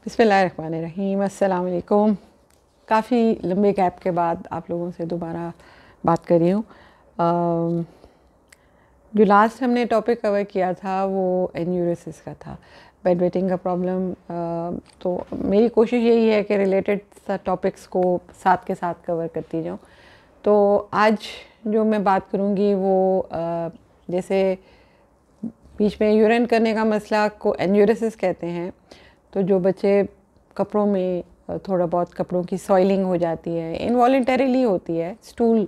बिस्मिल्लाहिर्रहमानिर्रहीम। अस्सलाम वालेकुम। काफ़ी लंबे गैप के बाद आप लोगों से दोबारा बात कर रही हूँ। जो लास्ट हमने टॉपिक कवर किया था वो एन्यूरोसिस का था, बेड वेटिंग का प्रॉब्लम। तो मेरी कोशिश यही है कि रिलेटेड टॉपिक्स को साथ के साथ कवर करती जाऊँ। तो आज जो मैं बात करूँगी वो जैसे बीच में यूरिन करने का मसला को एन्यूरोसिस कहते हैं। तो जो बच्चे कपड़ों में थोड़ा बहुत कपड़ों की सॉइलिंग हो जाती है, इनवॉलेंटरीली होती है, स्टूल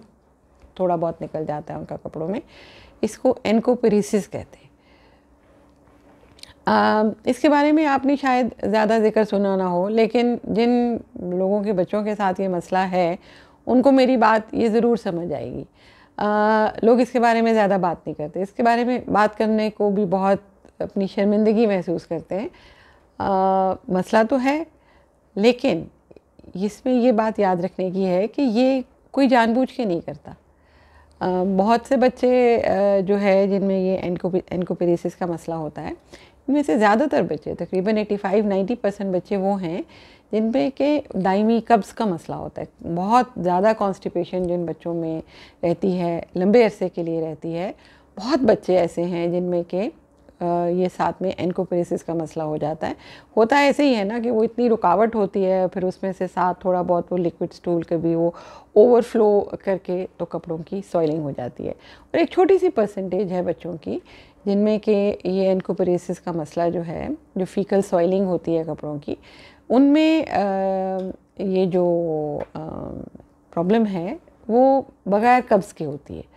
थोड़ा बहुत निकल जाता है उनका कपड़ों में, इसको एनकोपेरिसिस कहते हैं। इसके बारे में आपने शायद ज़्यादा जिक्र सुना ना हो, लेकिन जिन लोगों के बच्चों के साथ ये मसला है उनको मेरी बात ये ज़रूर समझ आएगी। लोग इसके बारे में ज़्यादा बात नहीं करते, इसके बारे में बात करने को भी बहुत अपनी शर्मिंदगी महसूस करते हैं। मसला तो है, लेकिन इसमें ये बात याद रखने की है कि ये कोई जानबूझ के नहीं करता। बहुत से बच्चे जो है जिनमें ये एनकोपेरिसिस का मसला होता है, इनमें से ज़्यादातर बच्चे तकरीबन 85-90% बच्चे वो हैं जिनमें के दायमी कब्ज़ का मसला होता है। बहुत ज़्यादा कॉन्स्टिपेशन जिन बच्चों में रहती है, लंबे अरसे के लिए रहती है। बहुत बच्चे ऐसे हैं जिनमें के ये साथ में एनकोपेरिसिस का मसला हो जाता है। होता है ऐसे ही है ना कि वो इतनी रुकावट होती है, फिर उसमें से साथ थोड़ा बहुत वो लिक्विड स्टूल के भी वो ओवरफ्लो करके तो कपड़ों की सॉइलिंग हो जाती है। और एक छोटी सी परसेंटेज है बच्चों की जिनमें कि ये एनकोपेरिसिस का मसला जो है, जो फीकल सॉइलिंग होती है कपड़ों की, उनमें ये जो प्रॉब्लम है वो बग़ैर कब्ज़ की होती है।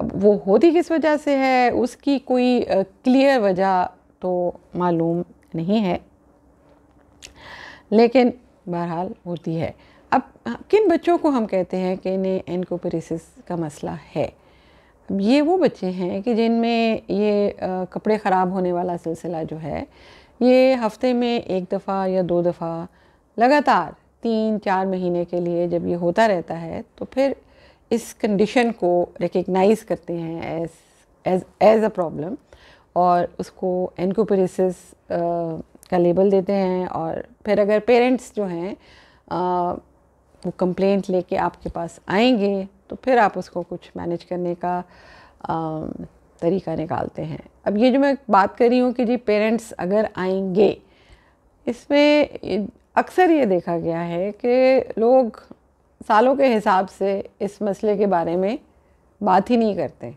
अब वो होती किस वजह से है उसकी कोई क्लियर वजह तो मालूम नहीं है, लेकिन बहरहाल होती है। अब किन बच्चों को हम कहते हैं कि इन्हें एनकोपेरिसिस का मसला है? अब ये वो बच्चे हैं कि जिनमें ये कपड़े ख़राब होने वाला सिलसिला जो है, ये हफ्ते में एक दफ़ा या 2 दफ़ा लगातार 3-4 महीने के लिए जब ये होता रहता है, तो फिर इस कंडीशन को रिकग्नाइज़ करते हैं एज अ प्रॉब्लम और उसको एनकोपेरिसिस का लेबल देते हैं। और फिर अगर पेरेंट्स जो हैं वो कंप्लेंट लेके आपके पास आएंगे तो फिर आप उसको कुछ मैनेज करने का तरीका निकालते हैं। अब ये जो मैं बात कर रही हूँ कि जी पेरेंट्स अगर आएंगे, इसमें अक्सर ये देखा गया है कि लोग सालों के हिसाब से इस मसले के बारे में बात ही नहीं करते।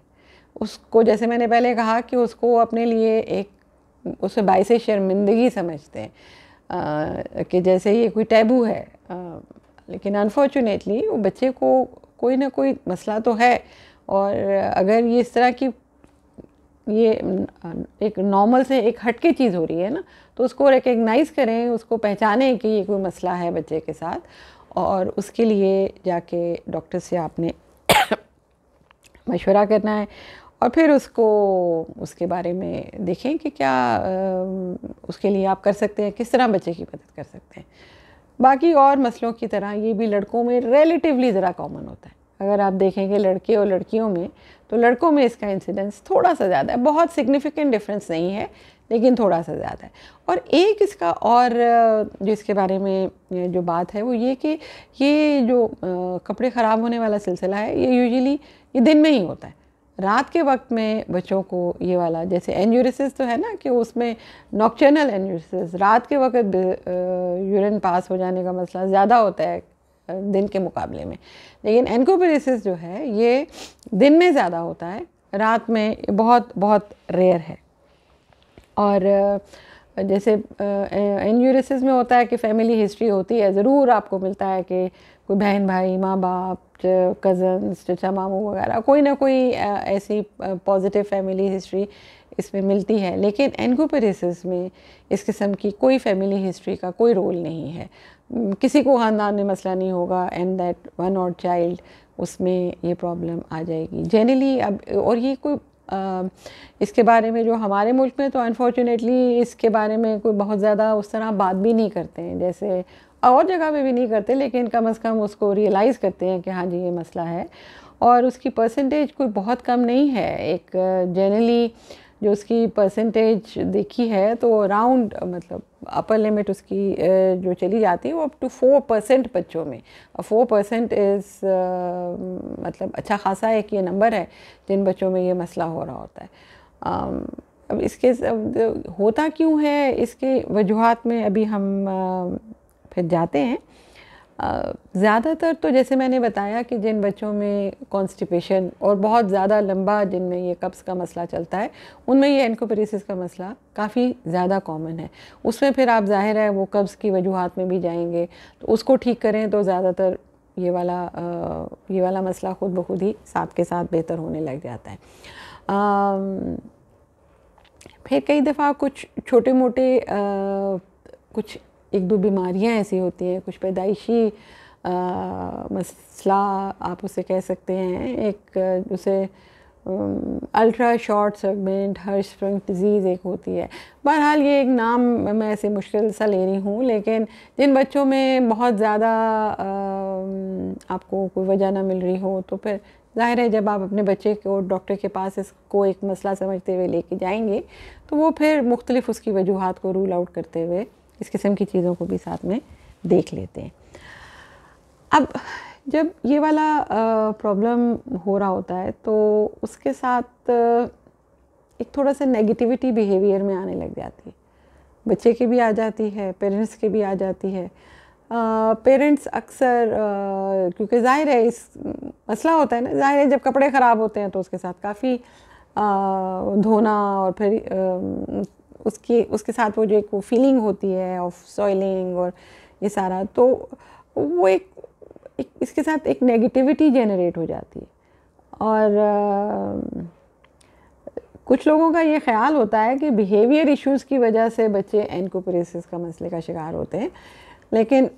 उसको, जैसे मैंने पहले कहा, कि उसको अपने लिए एक उसे बाइसे शर्मिंदगी समझते हैं कि जैसे ये कोई टैबू है। लेकिन अनफॉर्चुनेटली वो बच्चे को कोई ना कोई मसला तो है, और अगर ये इस तरह की ये एक नॉर्मल से एक हटके चीज़ हो रही है ना, तो उसको रिकग्नाइज़ करें, उसको पहचानें कि ये कोई मसला है बच्चे के साथ, और उसके लिए जाके डॉक्टर से आपने मशवरा करना है और फिर उसको उसके बारे में देखें कि क्या उसके लिए आप कर सकते हैं, किस तरह बच्चे की मदद कर सकते हैं। बाकी और मसलों की तरह ये भी लड़कों में रिलेटिवली ज़रा कॉमन होता है। अगर आप देखेंगे लड़के और लड़कियों में, तो लड़कों में इसका इंसिडेंस थोड़ा सा ज़्यादा है। बहुत सिग्निफिकेंट डिफरेंस नहीं है, लेकिन थोड़ा सा ज़्यादा है। और एक इसका और जो इसके बारे में जो बात है वो ये कि ये जो कपड़े ख़राब होने वाला सिलसिला है, ये यूजुअली ये दिन में ही होता है। रात के वक्त में बच्चों को ये वाला, जैसे एन्यूरोसिस तो है ना कि उसमें नॉक्टर्नल एन्यूरोसिस, रात के वक्त यूरिन पास हो जाने का मसला ज़्यादा होता है दिन के मुकाबले में। लेकिन एनकोपेरिसिस जो है ये दिन में ज़्यादा होता है, रात में बहुत बहुत रेयर है। और जैसे एन्यूरोसिस में होता है कि फैमिली हिस्ट्री होती है, ज़रूर आपको मिलता है कि कोई बहन भाई, माँ बाप, कज़न्स, चचा मामू वगैरह, कोई ना कोई ऐसी पॉजिटिव फैमिली हिस्ट्री इसमें मिलती है। लेकिन एनकोपेरिसिस में इस किस्म की कोई फैमिली हिस्ट्री का कोई रोल नहीं है। किसी को ख़ानदान में मसला नहीं होगा, एंड दैट वन और चाइल्ड उसमें ये प्रॉब्लम आ जाएगी जनरली। अब और ये कोई इसके बारे में जो हमारे मुल्क में तो अनफॉर्चुनेटली इसके बारे में कोई बहुत ज़्यादा उस तरह बात भी नहीं करते हैं, जैसे और जगह पे भी नहीं करते, लेकिन कम से कम उसको रियलाइज़ करते हैं कि हाँ जी ये मसला है। और उसकी परसेंटेज कोई बहुत कम नहीं है। एक जनरली जो उसकी परसेंटेज देखी है तो अराउंड मतलब अपर लिमिट उसकी जो चली जाती है वो अप टू 4% बच्चों में। 4% इज़ मतलब अच्छा खासा एक ये नंबर है जिन बच्चों में ये मसला हो रहा होता है। अब इसके होता क्यों है, इसके वजूहात में अभी हम फिर जाते हैं। ज़्यादातर तो जैसे मैंने बताया कि जिन बच्चों में कॉन्स्टिपेशन और बहुत ज़्यादा लंबा जिनमें ये कब्ज़ का मसला चलता है, उनमें ये एनकोपेरेसिस का मसला काफ़ी ज़्यादा कॉमन है। उसमें फिर आप ज़ाहिर है वो कब्ज़ की वजूहात में भी जाएंगे, तो उसको ठीक करें तो ज़्यादातर ये वाला मसला ख़ुद ब खुद ही साथ के साथ बेहतर होने लग जाता है। फिर कई दफ़ा कुछ छोटे मोटे कुछ एक दो बीमारियां ऐसी होती हैं, कुछ पैदाइशी मसला आप उसे कह सकते हैं। एक उसे अल्ट्रा शॉर्ट सेगमेंट हर्शस्प्रिंग डिज़ीज़ एक होती है। बहरहाल ये एक नाम मैं ऐसे मुश्किल सा ले रही हूँ, लेकिन जिन बच्चों में बहुत ज़्यादा आपको कोई वजह ना मिल रही हो तो फिर ज़ाहिर है जब आप अपने बच्चे को डॉक्टर के पास इसको एक मसला समझते हुए लेके जाएंगे तो वो फिर मुख्तलिफ उसकी वजूहात को रूल आउट करते हुए इस किस्म की चीज़ों को भी साथ में देख लेते हैं। अब जब ये वाला प्रॉब्लम हो रहा होता है तो उसके साथ एक थोड़ा सा नेगेटिविटी बिहेवियर में आने लग जाती है। बच्चे की भी आ जाती है, पेरेंट्स की भी आ जाती है। पेरेंट्स अक्सर क्योंकि ज़ाहिर है इस मसला होता है ना, ज़ाहिर है जब कपड़े ख़राब होते हैं तो उसके साथ काफ़ी धोना और फिर उसके साथ वो जो एक वो फीलिंग होती है ऑफ सॉइलिंग और ये सारा, तो वो एक इसके साथ एक नेगेटिविटी जनरेट हो जाती है। और कुछ लोगों का ये ख्याल होता है कि बिहेवियर इश्यूज़ की वजह से बच्चे एनकोपेरेसिस का मसले का शिकार होते हैं, लेकिन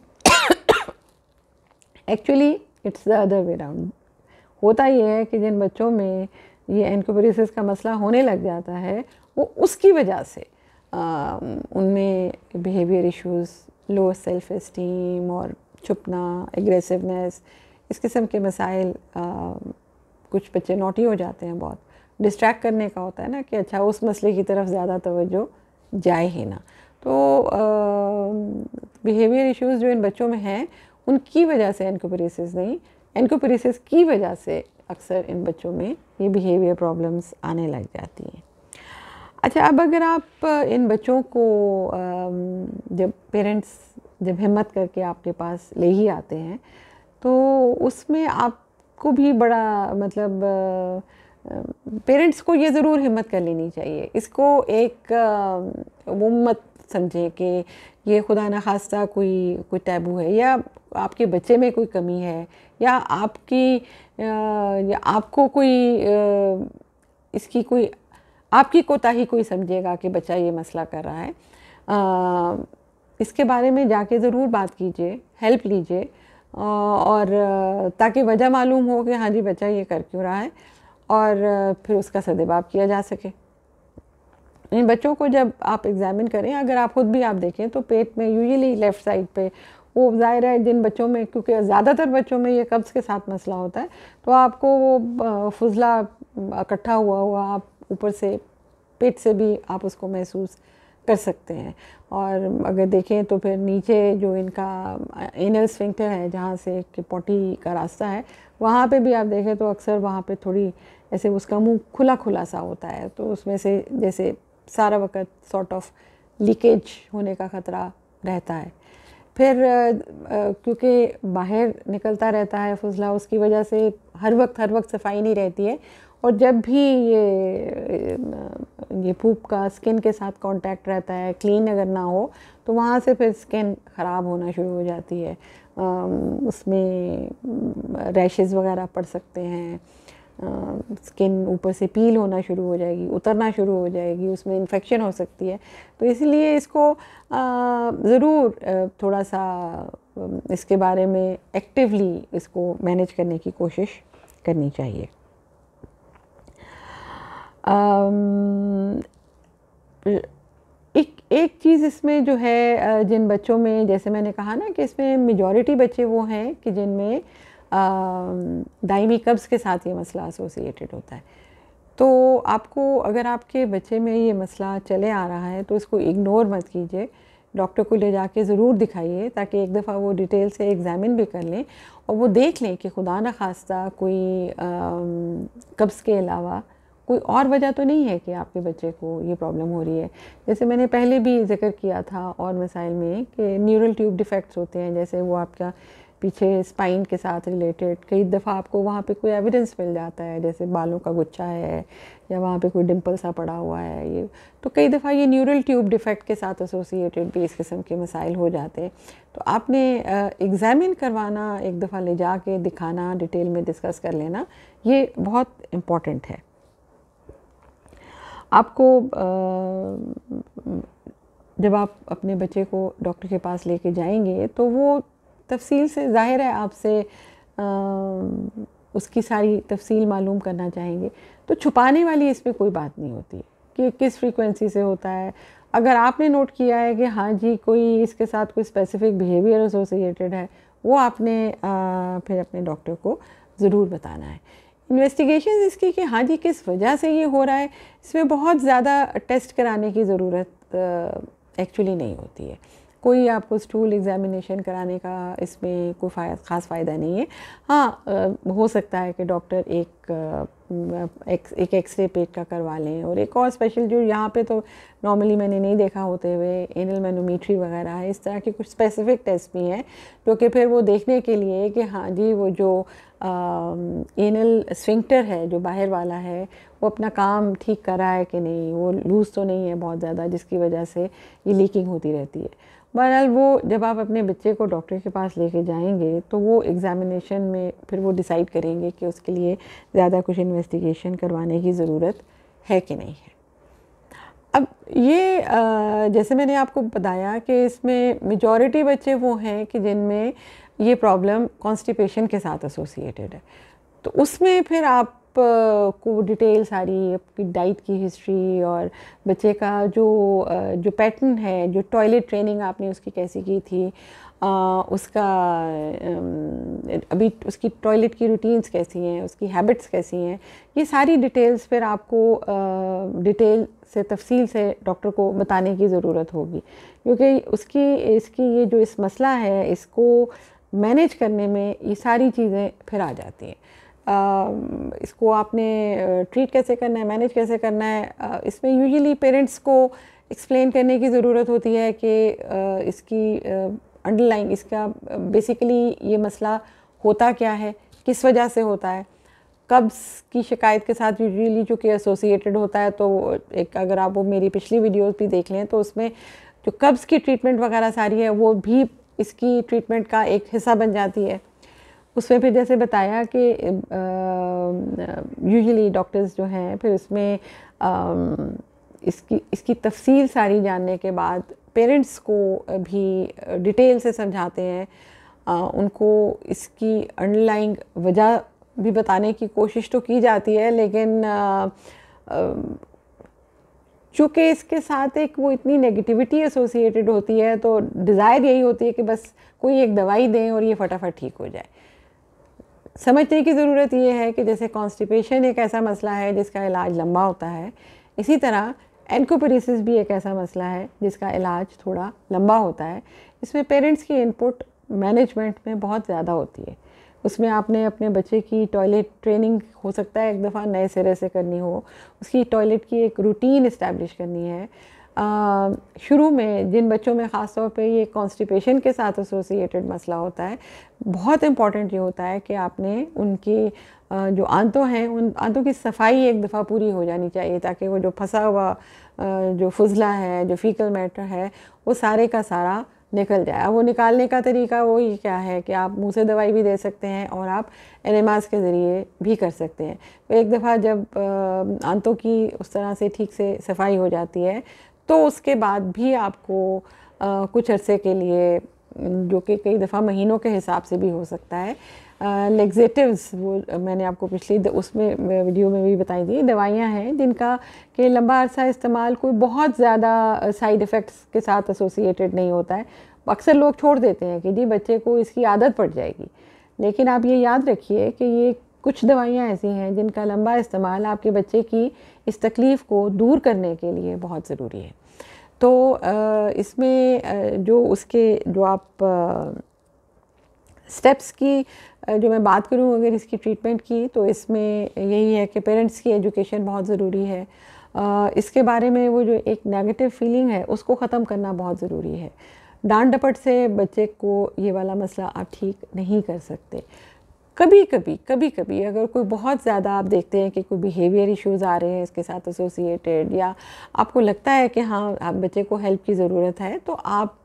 actually it's the other way round. होता ये है कि जिन बच्चों में ये एनकोपेरेसिस का मसला होने लग जाता है वो उसकी वजह से उनमें behaviour issues, low self esteem और छुपना, एग्रेसिवनेस, इस किस्म के मसाइल। कुछ बच्चे नोटी हो जाते हैं, बहुत डिस्ट्रैक्ट करने का होता है ना कि अच्छा उस मसले की तरफ ज़्यादा तवज्जो जाए ही ना। तो बिहेवियर इश्यूज़ जो इन बच्चों में हैं उनकी वजह से एनकोपेरेसिस नहीं, एनकोपेरेसिस की वजह से अक्सर इन बच्चों में ये बिहेवियर प्रॉब्लम्स आने लग जाती हैं। अच्छा, अब अगर आप इन बच्चों को जब पेरेंट्स जब हिम्मत करके आपके पास ले ही आते हैं तो उसमें आपको भी बड़ा मतलब पेरेंट्स को ये ज़रूर हिम्मत कर लेनी चाहिए। इसको एक वो मत समझें कि ये खुदा न खास्ता कोई टैबू है या आपके बच्चे में कोई कमी है या आपको कोई इसकी कोई आपकी कोताही कोई समझेगा कि बच्चा ये मसला कर रहा है। इसके बारे में जाके ज़रूर बात कीजिए, हेल्प लीजिए और ताकि वजह मालूम हो कि हाँ जी बच्चा ये कर क्यों रहा है और फिर उसका सद्देबाब किया जा सके। इन बच्चों को जब आप एग्ज़ामिन करें, अगर आप खुद भी आप देखें तो पेट में यूजुअली लेफ़्ट साइड पे वो ज़ाहिर है जिन बच्चों में, क्योंकि ज़्यादातर बच्चों में ये कब्ज़ के साथ मसला होता है, तो आपको वो फुजला इकट्ठा हुआ आप ऊपर से पेट से भी आप उसको महसूस कर सकते हैं। और अगर देखें तो फिर नीचे जो इनका एनल स्फिंक्टर है जहाँ से कि पॉटी का रास्ता है, वहाँ पे भी आप देखें तो अक्सर वहाँ पे थोड़ी ऐसे उसका मुंह खुला खुला सा होता है, तो उसमें से जैसे सारा वक्त सॉर्ट ऑफ लीकेज होने का ख़तरा रहता है। फिर क्योंकि बाहर निकलता रहता है फुजला, उसकी वजह से हर वक्त सफाई नहीं रहती है और जब भी ये पूप का स्किन के साथ कांटेक्ट रहता है, क्लीन अगर ना हो तो वहाँ से फिर स्किन ख़राब होना शुरू हो जाती है। उसमें रैशेस वगैरह पड़ सकते हैं, स्किन ऊपर से पील होना शुरू हो जाएगी, उतरना शुरू हो जाएगी, उसमें इन्फेक्शन हो सकती है। तो इसलिए इसको ज़रूर थोड़ा सा इसके बारे में एक्टिवली इसको मैनेज करने की कोशिश करनी चाहिए। एक चीज़ इसमें जो है जिन बच्चों में, जैसे मैंने कहा ना कि इसमें मेजॉरिटी बच्चे वो हैं कि जिनमें दायमी कब्ज़ के साथ ये मसला एसोसिएटेड होता है। तो आपको, अगर आपके बच्चे में ये मसला चले आ रहा है तो इसको इग्नोर मत कीजिए, डॉक्टर को ले जाके ज़रूर दिखाइए ताकि एक दफ़ा वो डिटेल से एग्ज़ामिन भी कर लें और वो देख लें कि खुदा न खास्ता कोई कब्ज़ के अलावा कोई और वजह तो नहीं है कि आपके बच्चे को ये प्रॉब्लम हो रही है। जैसे मैंने पहले भी ज़िक्र किया था और मसाइल में कि न्यूरल ट्यूब डिफेक्ट्स होते हैं, जैसे वो आपका पीछे स्पाइन के साथ रिलेटेड कई दफ़ा आपको वहाँ पे कोई एविडेंस मिल जाता है, जैसे बालों का गुच्छा है या वहाँ पे कोई डिम्पल सा पड़ा हुआ है, ये तो कई दफ़ा ये न्यूरल ट्यूब डिफेक्ट के साथ एसोसिएटेड भी इस किस्म के मसाइल हो जाते हैं। तो आपने एग्ज़ामिन करवाना, एक दफ़ा ले जा के दिखाना, डिटेल में डिस्कस कर लेना, ये बहुत इम्पॉर्टेंट है। आपको जब आप अपने बच्चे को डॉक्टर के पास लेके जाएंगे तो वो तफसील से, ज़ाहिर है आपसे उसकी सारी तफसील मालूम करना चाहेंगे, तो छुपाने वाली इसमें कोई बात नहीं होती कि किस फ्रीक्वेंसी से होता है। अगर आपने नोट किया है कि हाँ जी कोई इसके साथ कोई स्पेसिफिक बिहेवियर एसोसिएटेड है, वो आपने फिर अपने डॉक्टर को ज़रूर बताना है। इन्वेस्टिगेशन इसकी कि हाँ जी किस वजह से ये हो रहा है, इसमें बहुत ज़्यादा टेस्ट कराने की ज़रूरत एक्चुअली नहीं होती है। कोई आपको स्टूल एग्ज़ामिनेशन कराने का इसमें कोई ख़ास फ़ायदा नहीं है। हाँ, हो सकता है कि डॉक्टर एक एक्सरे पेट का करवा लें, और एक और स्पेशल जो यहाँ पे तो नॉर्मली मैंने नहीं देखा होते हुए एनल मैनोमीट्री वगैरह है, इस तरह के कुछ स्पेसिफिक टेस्ट भी हैं जो कि फिर वो देखने के लिए कि हाँ जी वो जो एनल स्फिंक्टर है जो बाहर वाला है वो अपना काम ठीक कर रहा है कि नहीं, वो लूज़ तो नहीं है बहुत ज़्यादा जिसकी वजह से ये लीकिंग होती रहती है। बहरहाल वो जब आप अपने बच्चे को डॉक्टर के पास लेके जाएंगे तो वो एग्ज़ामिनेशन में फिर वो डिसाइड करेंगे कि उसके लिए ज़्यादा कुछ इन्वेस्टिगेशन करवाने की ज़रूरत है कि नहीं है। अब ये जैसे मैंने आपको बताया कि इसमें मेजॉरिटी बच्चे वो हैं कि जिनमें ये प्रॉब्लम कॉन्स्टिपेशन के साथ एसोसिएटेड है, तो उसमें फिर आप को डिटेल सारी आपकी डाइट की हिस्ट्री और बच्चे का जो पैटर्न है, जो टॉयलेट ट्रेनिंग आपने उसकी कैसी की थी, उसका अभी उसकी टॉयलेट की रूटीन्स कैसी हैं, उसकी हैबिट्स कैसी हैं, ये सारी डिटेल्स फिर आपको डिटेल से तफसील से डॉक्टर को बताने की ज़रूरत होगी, क्योंकि इसकी ये जो इस मसला है इसको मैनेज करने में ये सारी चीज़ें फिर आ जाती हैं। इसको आपने ट्रीट कैसे करना है, मैनेज कैसे करना है, इसमें यूजुअली पेरेंट्स को एक्सप्लेन करने की ज़रूरत होती है कि इसकी अंडरलाइन, इसका बेसिकली ये मसला होता क्या है, किस वजह से होता है। कब्ज़ की शिकायत के साथ यूजुअली जो कि एसोसिएटेड होता है, तो एक अगर आप वो मेरी पिछली वीडियोस भी देख लें तो उसमें जो कब्ज़ की ट्रीटमेंट वगैरह सारी है वो भी इसकी ट्रीटमेंट का एक हिस्सा बन जाती है। उसमें फिर जैसे बताया कि यूजुअली डॉक्टर्स जो हैं फिर उसमें इसकी तफसील सारी जानने के बाद पेरेंट्स को भी डिटेल से समझाते हैं, उनको इसकी अंडरलाइंग वजह भी बताने की कोशिश तो की जाती है, लेकिन चूँकि इसके साथ एक वो इतनी नेगेटिविटी एसोसिएटेड होती है तो डिज़ायर यही होती है कि बस कोई एक दवाई दें और ये फटाफट ठीक हो जाए। समझने की ज़रूरत ये है कि जैसे कॉन्स्टिपेशन एक ऐसा मसला है जिसका इलाज लंबा होता है, इसी तरह एनकोपेरेसिस भी एक ऐसा मसला है जिसका इलाज थोड़ा लंबा होता है। इसमें पेरेंट्स की इनपुट मैनेजमेंट में बहुत ज़्यादा होती है। उसमें आपने अपने बच्चे की टॉयलेट ट्रेनिंग हो सकता है एक दफ़ा नए सिरे से करनी हो, उसकी टॉयलेट की एक रूटीन इस्टेब्लिश करनी है। शुरू में जिन बच्चों में ख़ास तौर पे ये कॉन्स्टिपेशन के साथ एसोसिएटेड मसला होता है, बहुत इम्पॉर्टेंट ये होता है कि आपने उनकी जो आंतों हैं उन आंतों की सफाई एक दफ़ा पूरी हो जानी चाहिए, ताकि वो जो फंसा हुआ जो फुजला है, जो फीकल मैटर है, वो सारे का सारा निकल जाए। वो निकालने का तरीका वो ही क्या है कि आप मुंह से दवाई भी दे सकते हैं और आप एनेमास के ज़रिए भी कर सकते हैं। तो एक दफ़ा जब आंतों की उस तरह से ठीक से सफाई हो जाती है तो उसके बाद भी आपको कुछ अरसे के लिए, जो कि कई दफ़ा महीनों के हिसाब से भी हो सकता है, लेग्जेटिव्स, वो मैंने आपको पिछली उसमें वीडियो में भी बताई थी, दवाइयाँ हैं जिनका कि लंबा अरसा इस्तेमाल कोई बहुत ज़्यादा साइड इफ़ेक्ट्स के साथ एसोसिएटेड नहीं होता है। अक्सर लोग छोड़ देते हैं कि जी बच्चे को इसकी आदत पड़ जाएगी, लेकिन आप ये याद रखिए कि ये कुछ दवाइयाँ ऐसी हैं जिनका लंबा इस्तेमाल आपके बच्चे की इस तकलीफ़ को दूर करने के लिए बहुत ज़रूरी है। तो इसमें जो आप स्टेप्स की जो मैं बात करूं अगर इसकी ट्रीटमेंट की, तो इसमें यही है कि पेरेंट्स की एजुकेशन बहुत ज़रूरी है। इसके बारे में वो जो एक नेगेटिव फीलिंग है उसको ख़त्म करना बहुत ज़रूरी है। डांट डपट से बच्चे को ये वाला मसला आप ठीक नहीं कर सकते। कभी कभी अगर कोई बहुत ज़्यादा आप देखते हैं कि कोई बिहेवियर इश्यूज़ आ रहे हैं इसके साथ एसोसिएटेड, या आपको लगता है कि हाँ आप बच्चे को हेल्प की ज़रूरत है, तो आप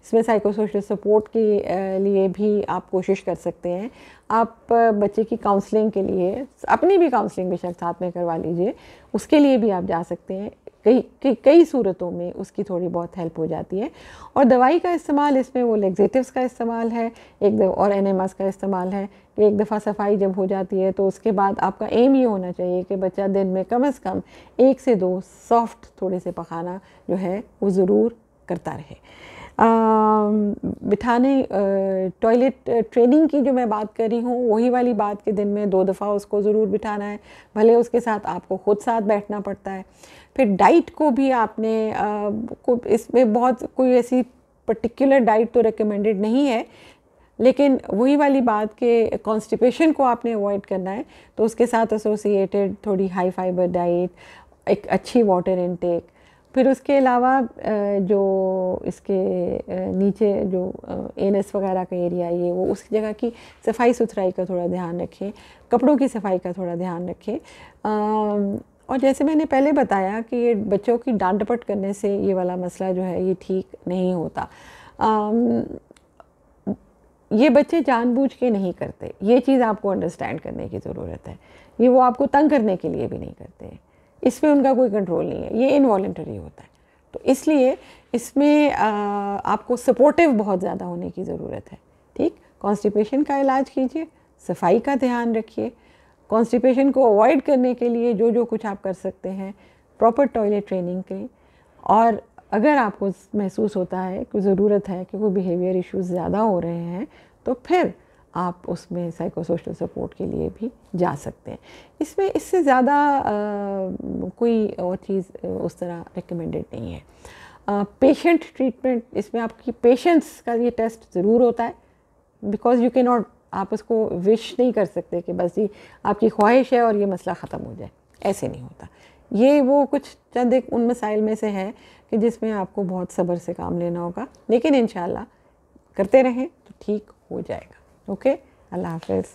इसमें साइको सोशल सपोर्ट के लिए भी आप कोशिश कर सकते हैं। आप बच्चे की काउंसलिंग के लिए अपनी भी काउंसलिंग बेशक साथ में करवा लीजिए, उसके लिए भी आप जा सकते हैं। कई सूरतों में उसकी थोड़ी बहुत हेल्प हो जाती है। और दवाई का इस्तेमाल इसमें वो लेग्जेटिव्स का इस्तेमाल है और एनेमास का इस्तेमाल है कि एक दफ़ा सफाई जब हो जाती है तो उसके बाद आपका एम ये होना चाहिए कि बच्चा दिन में कम से कम 1 से 2 सॉफ्ट थोड़े से पखाना जो है वो ज़रूर करता रहे। बिठाने टॉयलेट ट्रेनिंग की जो मैं बात कर रही हूँ वही वाली बात कि दिन में 2 दफ़ा उसको ज़रूर बिठाना है, भले उसके साथ आपको खुद साथ बैठना पड़ता है। फिर डाइट को भी आपने इसमें बहुत कोई ऐसी पर्टिकुलर डाइट तो रिकमेंडेड नहीं है, लेकिन वही वाली बात कि कॉन्स्टिपेशन को आपने अवॉइड करना है, तो उसके साथ एसोसिएटेड थोड़ी हाई फाइबर डाइट, एक अच्छी वाटर इनटेक। फिर उसके अलावा जो इसके नीचे जो एनएस वगैरह का एरिया है वो उस जगह की सफाई सुथराई का थोड़ा ध्यान रखें, कपड़ों की सफाई का थोड़ा ध्यान रखें। और जैसे मैंने पहले बताया कि ये बच्चों की डांट डपट करने से ये वाला मसला जो है ये ठीक नहीं होता। ये बच्चे जानबूझ के नहीं करते, ये चीज़ आपको अंडरस्टैंड करने की ज़रूरत है। ये वो आपको तंग करने के लिए भी नहीं करते, इसमें उनका कोई कंट्रोल नहीं है, ये इनवॉलंटरी होता है। तो इसलिए इसमें आपको सपोर्टिव बहुत ज़्यादा होने की ज़रूरत है। ठीक, कॉन्स्टिपेशन का इलाज कीजिए, सफाई का ध्यान रखिए, कॉन्स्टिपेशन को अवॉइड करने के लिए जो कुछ आप कर सकते हैं, प्रॉपर टॉयलेट ट्रेनिंग करें। और अगर आपको महसूस होता है कि ज़रूरत है कि कोई बिहेवियर इश्यूज़ ज़्यादा हो रहे हैं, तो फिर आप उसमें साइको सोशल सपोर्ट के लिए भी जा सकते हैं। इसमें इससे ज़्यादा कोई और चीज़ उस तरह रिकमेंडेड नहीं है। पेशेंट ट्रीटमेंट, इसमें आपकी पेशेंस का ये टेस्ट ज़रूर होता है, बिकॉज़ यू कैन नॉट, आप उसको विश नहीं कर सकते कि बस ये आपकी ख्वाहिश है और ये मसला ख़त्म हो जाए, ऐसे नहीं होता। ये वो कुछ चंद एक उन मसाइल में से है कि जिसमें आपको बहुत सब्र से काम लेना होगा, लेकिन इंशाल्लाह करते रहें तो ठीक हो जाएगा। ओके, अल्लाह हाफ़िज़।